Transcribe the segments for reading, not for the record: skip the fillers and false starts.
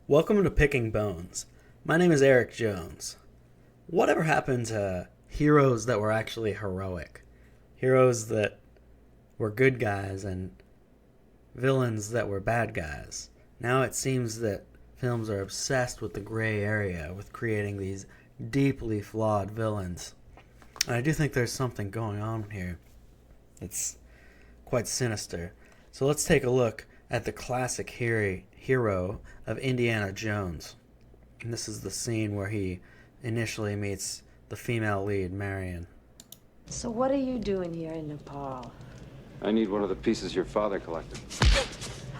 Welcome to Picking Bones. My name is Eric Jones. Whatever happened to heroes that were actually heroic? Heroes that were good guys and villains that were bad guys. Now it seems that films are obsessed with the gray area, with creating these deeply flawed villains. And I do think there's something going on here. It's quite sinister. So let's take a look at the classic hero of Indiana Jones. And this is the scene where he initially meets the female lead, Marion. So what are you doing here in Nepal? I need one of the pieces your father collected.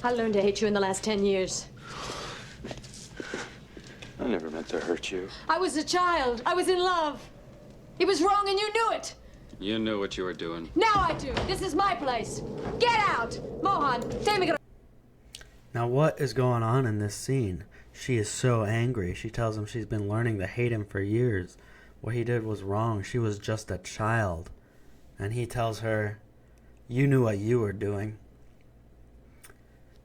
I learned to hate you in the last 10 years. I never meant to hurt you. I was a child. I was in love. It was wrong and you knew it. You knew what you were doing. Now I do. This is my place. Get out. Mohan, take me. Now what is going on in this scene? She is so angry. She tells him she's been learning to hate him for years. What he did was wrong. She was just a child. And he tells her, you knew what you were doing.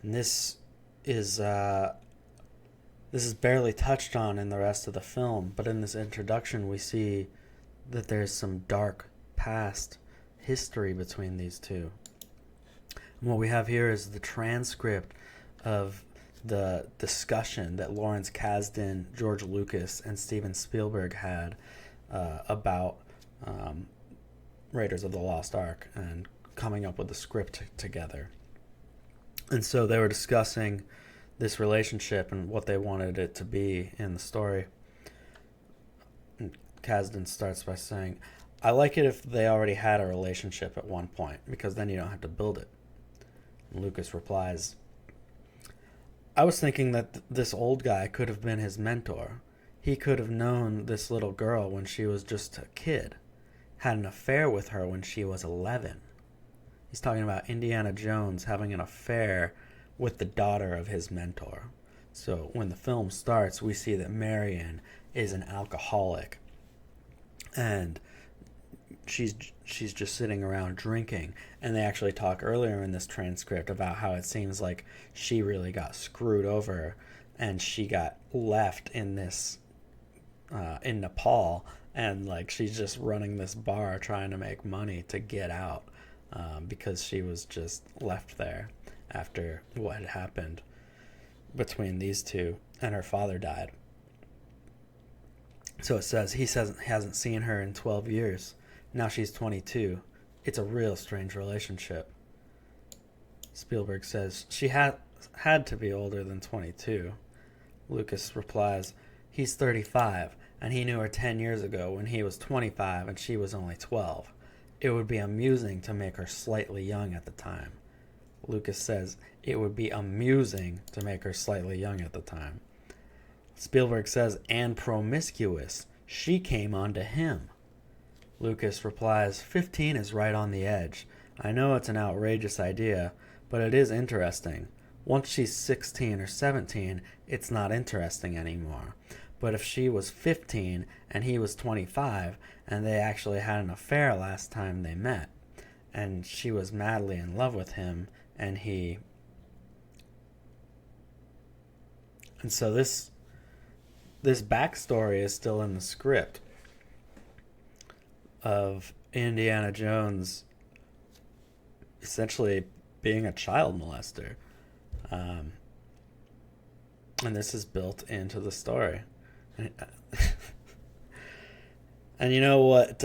And this is barely touched on in the rest of the film, but in this introduction we see that there's some dark past history between these two. And what we have here is the transcript of the discussion that Lawrence Kasdan, George Lucas, and Steven Spielberg had about Raiders of the Lost Ark and coming up with the script together. And so they were discussing this relationship and what they wanted it to be in the story. And Kasdan starts by saying, I like it if they already had a relationship at one point, because then you don't have to build it. And Lucas replies, I was thinking that this old guy could have been his mentor. He could have known this little girl when she was just a kid, had an affair with her when she was 11. He's talking about Indiana Jones having an affair with the daughter of his mentor. So when the film starts, we see that Marion is an alcoholic, and she's just sitting around drinking. And they actually talk earlier in this transcript about how it seems like she really got screwed over, and she got left in this in Nepal, and like she's just running this bar trying to make money to get out, because she was just left there after what had happened between these two, and her father died. So it says he hasn't seen her in 12 years. Now she's 22. It's a real strange relationship. Spielberg says she had to be older than 22. Lucas replies, he's 35, and he knew her 10 years ago when he was 25 and she was only 12. It would be amusing to make her slightly young at the time. Lucas says it would be amusing to make her slightly young at the time. Spielberg says, and promiscuous. She came onto him. Lucas replies, 15 is right on the edge. I know it's an outrageous idea, but it is interesting. Once she's 16 or 17, it's not interesting anymore. But if she was 15 and he was 25, and they actually had an affair last time they met, and she was madly in love with him, and so this backstory is still in the script of Indiana Jones essentially being a child molester. And this is built into the story. And you know what?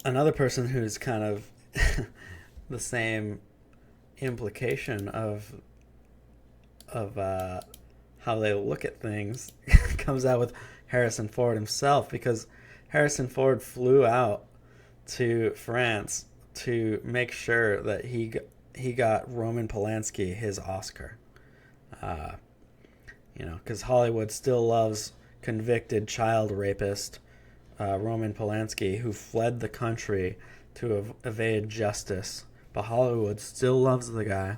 Another person who's kind of the same implication of how they look at things comes out with Harrison Ford himself, because Harrison Ford flew out to France to make sure that he got Roman Polanski his Oscar. Because Hollywood still loves convicted child rapist Roman Polanski, who fled the country to evade justice. But Hollywood still loves the guy.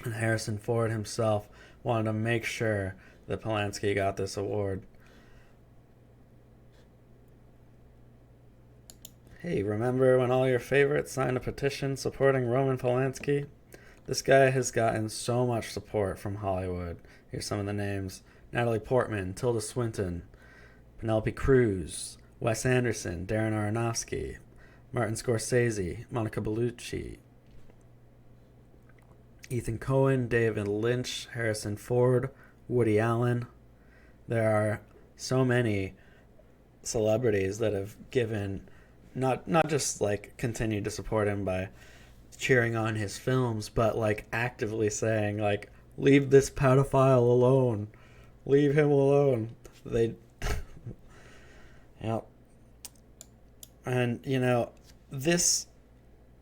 And Harrison Ford himself wanted to make sure that Polanski got this award. Hey, remember when all your favorites signed a petition supporting Roman Polanski? This guy has gotten so much support from Hollywood. Here's some of the names: Natalie Portman, Tilda Swinton, Penelope Cruz, Wes Anderson, Darren Aronofsky, Martin Scorsese, Monica Bellucci, Ethan Coen, David Lynch, Harrison Ford, Woody Allen. There are so many celebrities that have given, not just like continued to support him by cheering on his films, but like actively saying like, leave this pedophile alone, leave him alone. They yeah. And you know, this,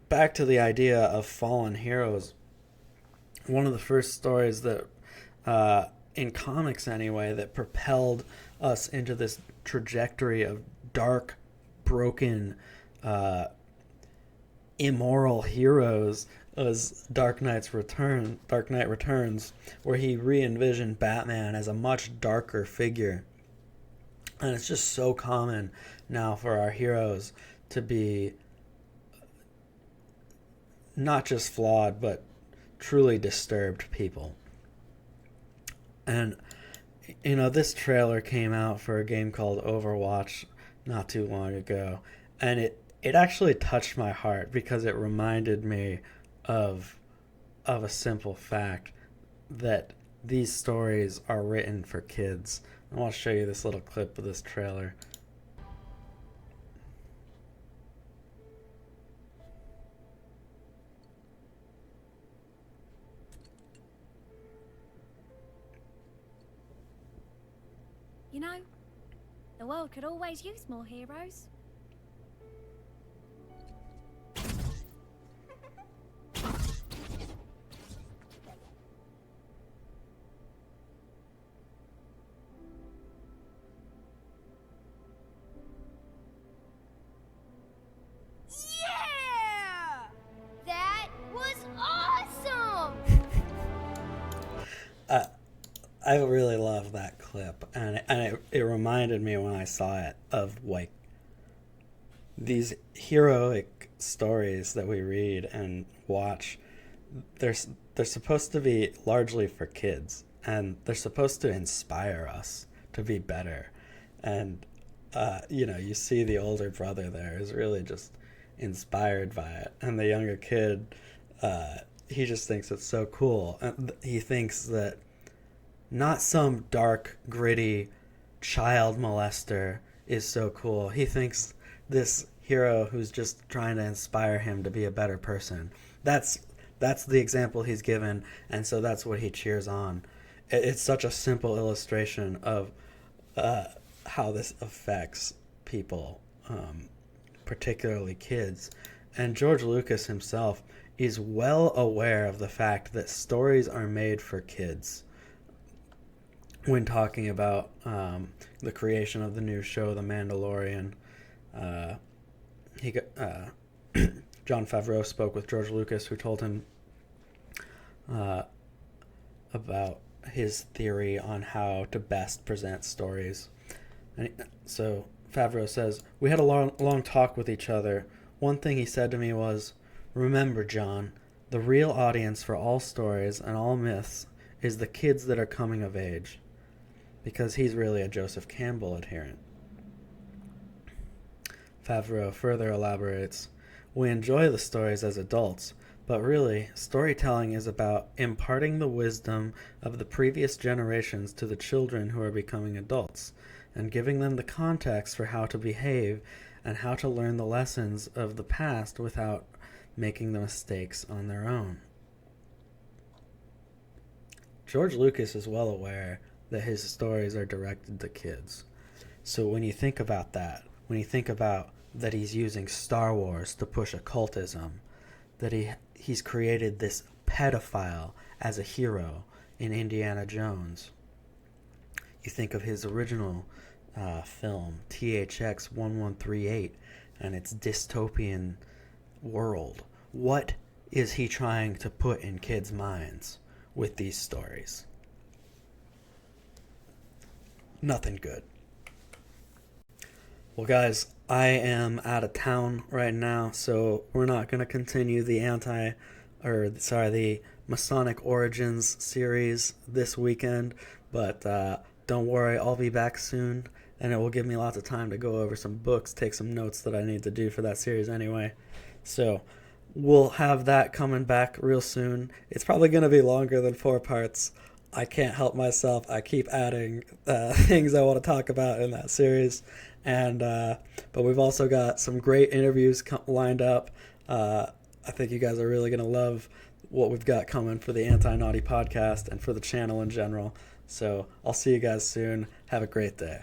back to the idea of fallen heroes, one of the first stories that in comics anyway that propelled us into this trajectory of dark, broken, immoral heroes was Dark Knight Returns, where he re-envisioned Batman as a much darker figure. And it's just so common now for our heroes to be not just flawed, but truly disturbed people. And, you know, this trailer came out for a game called Overwatch not too long ago. And it actually touched my heart because it reminded me of a simple fact that these stories are written for kids. I want to show you this little clip of this trailer. You know, the world could always use more heroes. Yeah! That was awesome! I really love that clip, and it reminded me when I saw it of like these heroic stories that we read and watch. They're supposed to be largely for kids, and they're supposed to inspire us to be better. And you know, you see the older brother there is really just inspired by it, and the younger kid, he just thinks it's so cool. And he thinks that not some dark, gritty child molester is so cool. He thinks this hero who's just trying to inspire him to be a better person. That's the example he's given, and so that's what he cheers on. It's such a simple illustration of how this affects people, particularly kids. And George Lucas himself is well aware of the fact that stories are made for kids. When talking about the creation of the new show, The Mandalorian, Jon Favreau spoke with George Lucas, who told him about his theory on how to best present stories. And so Favreau says, "We had a long talk with each other. One thing he said to me was, 'Remember, John, the real audience for all stories and all myths is the kids that are coming of age.'" Because he's really a Joseph Campbell adherent. Favreau further elaborates, "We enjoy the stories as adults, but really, storytelling is about imparting the wisdom of the previous generations to the children who are becoming adults, and giving them the context for how to behave and how to learn the lessons of the past without making the mistakes on their own." George Lucas is well aware that his stories are directed to kids. So when you think about that, when you think about that he's using Star Wars to push occultism, that he's created this pedophile as a hero in Indiana Jones, you think of his original film, THX 1138, and its dystopian world. What is he trying to put in kids' minds with these stories? Nothing good. Well, guys, I am out of town right now, so we're not going to continue the Masonic Origins series this weekend, but don't worry, I'll be back soon, and it will give me lots of time to go over some books, take some notes that I need to do for that series anyway. So we'll have that coming back real soon. It's probably going to be longer than 4 parts. I can't help myself. I keep adding things I want to talk about in that series. And but we've also got some great interviews lined up. I think you guys are really going to love what we've got coming for the Anti-Naughty podcast and for the channel in general. So I'll see you guys soon. Have a great day.